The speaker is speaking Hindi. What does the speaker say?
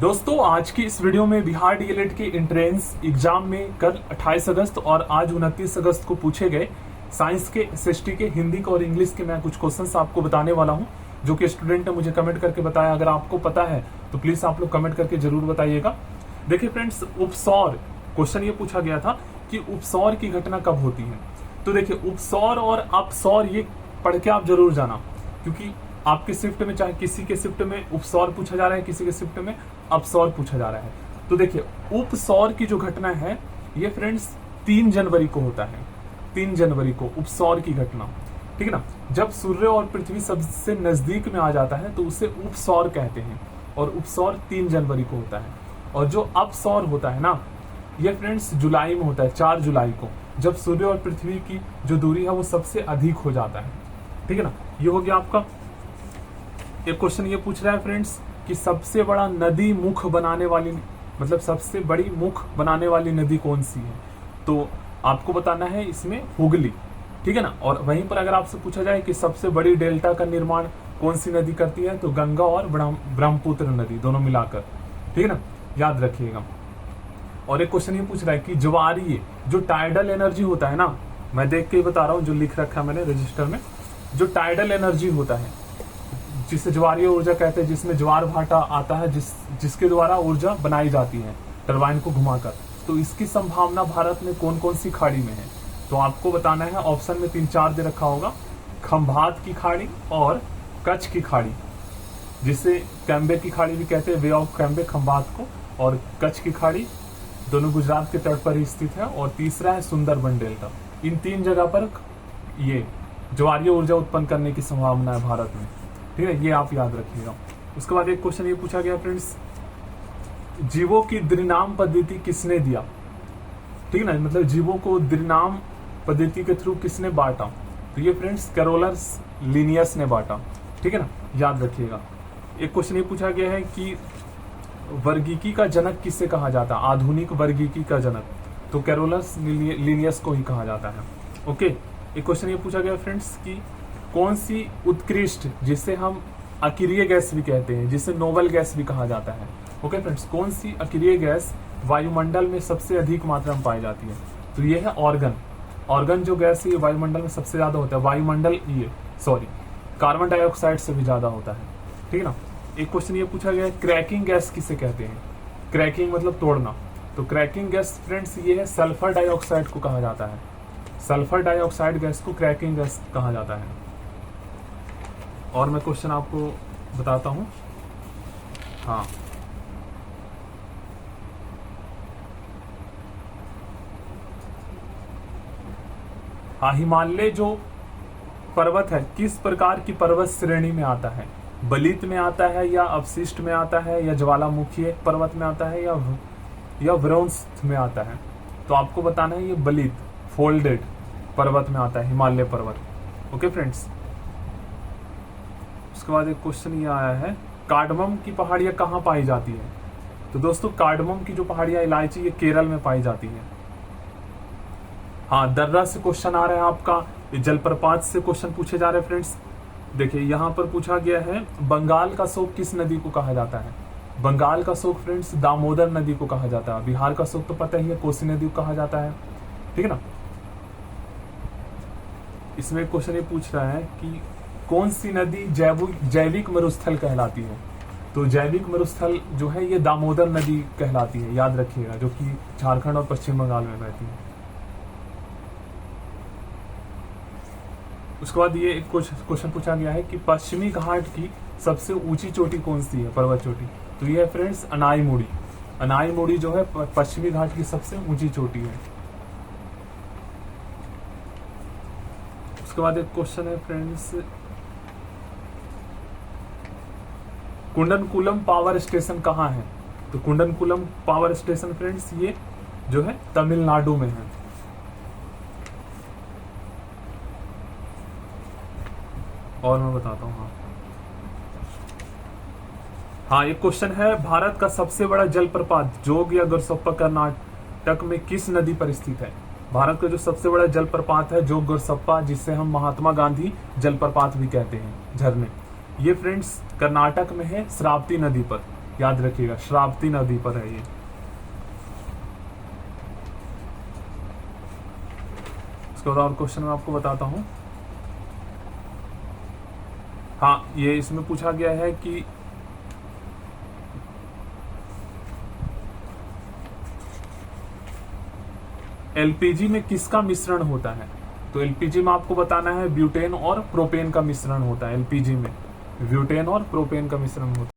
दोस्तों आज की इस वीडियो में बिहार डीएलएड के एंट्रेंस एग्जाम में कल 28 अगस्त और आज 29 अगस्त को पूछे गए साइंस के, एसएसटी के, हिंदी के और इंग्लिश के मैं कुछ क्वेश्चंस आपको बताने वाला हूं, जो कि स्टूडेंट ने मुझे कमेंट करके बताया। अगर आपको पता है तो प्लीज आप लोग कमेंट करके जरूर बताइएगा। देखिए फ्रेंड्स, उपसौर क्वेश्चन ये पूछा गया था कि उपसौर की घटना कब होती है। तो देखिए, उपसौर और अपसौर ये पढ़ के आप जरूर जाना, क्योंकि आपके शिफ्ट में, चाहे किसी के शिफ्ट में उपसौर पूछा जा रहा है, किसी के शिफ्ट में अपसौर पूछा जा रहा है। तो देखिए, उपसौर की जो घटना है ये फ्रेंड्स 3 जनवरी को होता है। 3 जनवरी को उपसौर की घटना, ठीक है ना। जब सूर्य और पृथ्वी सबसे नजदीक में आ जाता है तो उसे उपसौर कहते हैं, और उपसौर 3 जनवरी को होता है। और जो अपसौर होता है ना, ये फ्रेंड्स जुलाई में होता है, 4 जुलाई को, जब सूर्य और पृथ्वी की जो दूरी है वो सबसे अधिक हो जाता है, ठीक है ना। ये हो गया आपका। एक क्वेश्चन ये पूछ रहा है फ्रेंड्स कि सबसे बड़ा नदी मुख बनाने वाली, मतलब सबसे बड़ी मुख बनाने वाली नदी कौन सी है। तो आपको बताना है इसमें हुगली, ठीक है ना। और वहीं पर अगर आपसे पूछा जाए कि सबसे बड़ी डेल्टा का निर्माण कौन सी नदी करती है, तो गंगा और ब्रह्मपुत्र नदी दोनों मिलाकर, ठीक है ना, याद रखिएगा। और एक क्वेश्चन ये पूछ रहा है कि ज्वारीय जो टाइडल एनर्जी होता है ना, मैं देख के ही बता रहा हूँ, जो लिख रखा है मैंने रजिस्टर में, जो टाइडल एनर्जी होता है जिसे ज्वारीय ऊर्जा कहते हैं, जिसमें ज्वार भाटा आता है, जिसके द्वारा ऊर्जा बनाई जाती है टरबाइन को घुमाकर, तो इसकी संभावना भारत में कौन कौन सी खाड़ी में है। तो आपको बताना है, ऑप्शन में 3-4 दे रखा होगा, खंभात की खाड़ी और कच्छ की खाड़ी, जिसे कैम्बे की खाड़ी भी कहते हैं, वे ऑफ कैम्बे खंभात को, और कच्छ की खाड़ी दोनों गुजरात के तट पर ही स्थित है। और तीसरा है सुंदरबन डेल्टा। इन 3 जगह पर ये ज्वारीय ऊर्जा उत्पन्न करने की संभावना है भारत में, ठीक है, ये आप याद रखिएगा। उसके बाद एक क्वेश्चन ये पूछा गया फ्रेंड्स, जीवों की द्विनाम पद्धति किसने दिया, ठीक है ना, मतलब जीवों को द्विनाम पद्धति के थ्रू किसने बांटा। तो ये फ्रेंड्स कैरोलस लिनियस ने बांटा, ठीक है ना, याद रखिएगा। एक क्वेश्चन ये पूछा गया है कि वर्गीकी का जनक किससे कहा जाता है, आधुनिक वर्गीकी का जनक, तो कैरोलस लिनियस को ही कहा जाता है। ओके, एक क्वेश्चन ये पूछा गया फ्रेंड्स कि कौन सी उत्कृष्ट, जिसे हम अकिरीय गैस भी कहते हैं, जिसे नोबल गैस भी कहा जाता है। ओके फ्रेंड्स, कौन सी अकिरीय गैस वायुमंडल में सबसे अधिक मात्रा में पाई जाती है। तो ये है ऑर्गन। ऑर्गन जो गैस है ये वायुमंडल में सबसे ज्यादा होता है, वायुमंडल कार्बन डाइऑक्साइड से भी ज्यादा होता है, ठीक है ना। एक क्वेश्चन ये पूछा गया है, क्रैकिंग गैस किसे कहते हैं। क्रैकिंग मतलब तोड़ना, तो क्रैकिंग गैस फ्रेंड्स ये है सल्फर डाइऑक्साइड को कहा जाता है। सल्फर डाइऑक्साइड गैस को क्रैकिंग गैस कहा जाता है। और मैं क्वेश्चन आपको बताता हूं। हाँ, हिमालय जो पर्वत है किस प्रकार की पर्वत श्रेणी में आता है, बलित में आता है, या अवशिष्ट में आता है, या ज्वालामुखी पर्वत में आता है, या व्रोंस में आता है। तो आपको बताना है ये बलित फोल्डेड पर्वत में आता है, हिमालय पर्वत। ओके फ्रेंड्स, उसके बाद एक क्वेश्चन ये आया है, कार्डमम की पहाड़ियां कहाँ पाई जाती है। तो दोस्तों, कार्डमम की जो पहाड़ियां, इलायची, ये केरल में पाई जाती है। हाँ, दर्रा से क्वेश्चन आ रहा है आपका, जलप्रपात से क्वेश्चन पूछे जा रहे हैं फ्रेंड्स। देखिए यहाँ पर पूछा गया है, बंगाल का शोक किस नदी को कहा जाता है। बंगाल का शोक फ्रेंड्स दामोदर नदी को कहा जाता है। बिहार का शोक तो पता ही है, कोसी नदी को कहा जाता है, ठीक है ना। इसमें क्वेश्चन ये पूछ रहा है कि कौन सी नदी जैविक मरुस्थल कहलाती है। तो जैविक मरुस्थल जो है ये दामोदर नदी कहलाती है, याद रखिएगा, जो कि झारखंड और पश्चिम बंगाल में बहती है। उसके बाद ये एक क्वेश्चन पूछा गया है कि पश्चिमी घाट की सबसे ऊंची चोटी कौन सी है, पर्वत चोटी। तो ये है फ्रेंड्स अनाईमुड़ी। अनाईमुड़ी जो है पश्चिमी घाट की सबसे ऊंची चोटी है। उसके बाद एक क्वेश्चन है फ्रेंड्स, कुंडनकुलम पावर स्टेशन कहाँ है। तो कुंडनकुलम पावर स्टेशन फ्रेंड्स ये जो है तमिलनाडु में है। और मैं बताता हूँ। हाँ, एक क्वेश्चन है, भारत का सबसे बड़ा जलप्रपात जोग या गुरसप्पा कर्नाटक में किस नदी पर स्थित है। भारत का जो सबसे बड़ा जलप्रपात है जोग गुरसप्पा, जिसे हम महात्मा गांधी जलप्रपात भी कहते हैं, झरने, ये फ्रेंड्स कर्नाटक में है, श्रावती नदी पर, याद रखिएगा, श्रावती नदी पर है ये। इसके बाद और क्वेश्चन मैं आपको बताता हूं। हाँ, ये इसमें पूछा गया है कि एलपीजी में किसका मिश्रण होता है? तो एलपीजी में आपको बताना है ब्यूटेन और प्रोपेन का मिश्रण होता है। एलपीजी में ब्यूटेन और प्रोपेन का मिश्रण होता है।